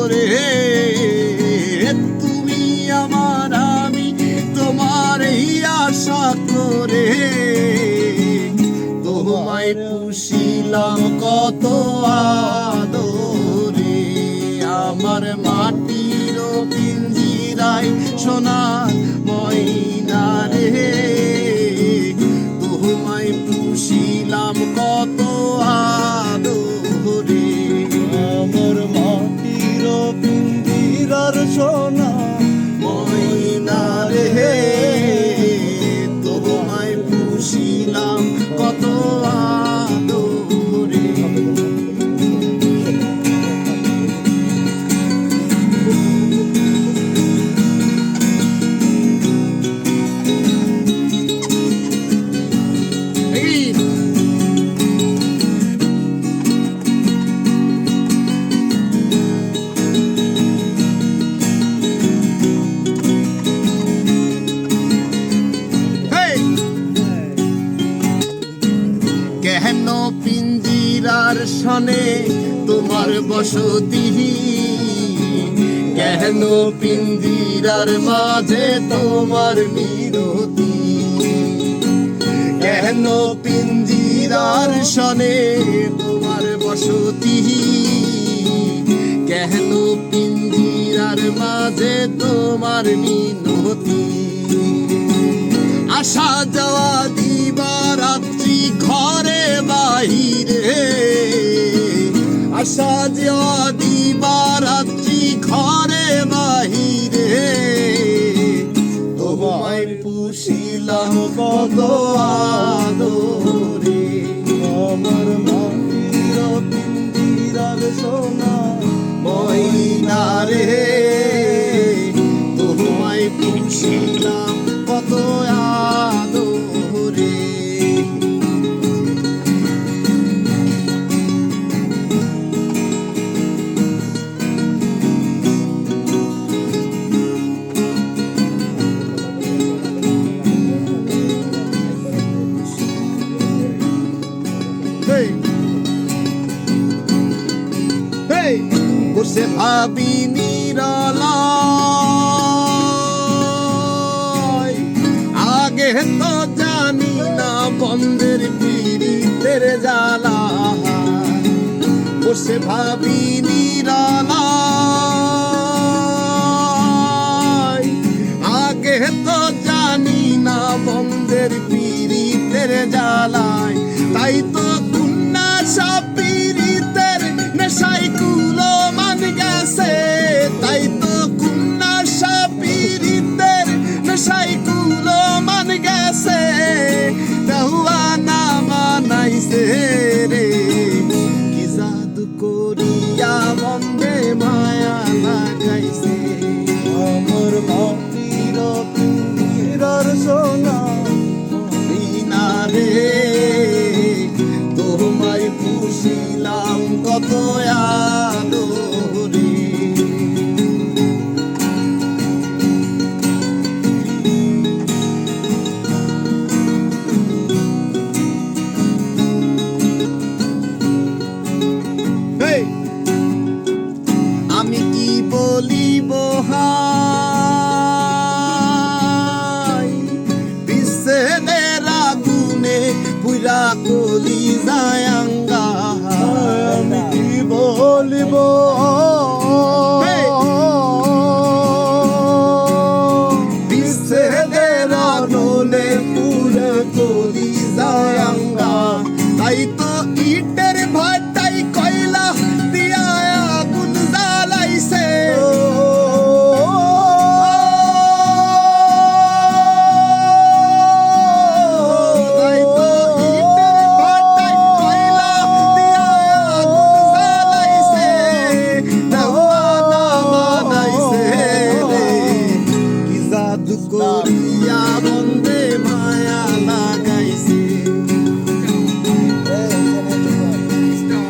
করে, তুমি আমার আমি তোমার এই আশা করে, তোমায় পুষিলাম কত আদরে। আমার মাটির পিঞ্জিরায় সোনার ময়না রে, তোমায় পুষিলাম কত আদরে। আমার মাটির পিঞ্জিরার সোনা ময়না রে, তোমায় পুষিলাম কত আদরে। কেন পিঞ্জিরার সনে তোমার বসতি, কেন পিঞ্জিরার মাঝে তোমার বিরতি, কেন পিঞ্জিরার সনে তোমার বসতি, কেন পিঞ্জিরার মাঝে তোমার মিনতি। আসা যাওয়া দিবারাত্রি ঘরে বাহিরে, আসা যাওয়া দিবারাত্রি ঘরে বাহিরে, তোমায় পুষিলাম কত আদরে। আমার মাটির পিঞ্জিরার সোনা ময়না রে, তোমায় পুষিলাম কত আদরে। বসে ভাবি নিরালায়, আগে তো জানি না বন্ধের পীড়িতের জ্বালা। বসে ভাবি নিরালায়, আগে তো জানি না বন্ধের পীড়িতের জ্বালায়। তাই তো কুন্না সব পীড়িতের নেশাই কুলো মান গেছে, তাই তো কুন্না সব পীড়িতের নেশাই কুলো মান গেছে। দেহুয়া না মানাইছে রে, কি জাদু করিয়া বন্ধে মায়া লাগাইছে। আমার মাটির পিঞ্জিরার সোনা ময়না রে, তোমায় পুষিলাম কত আদরে। আমি কি বলিব হাই, বিচ্ছেদের আগুনে পুরা কলি যায় আঙ্গা। আমি কি বলিব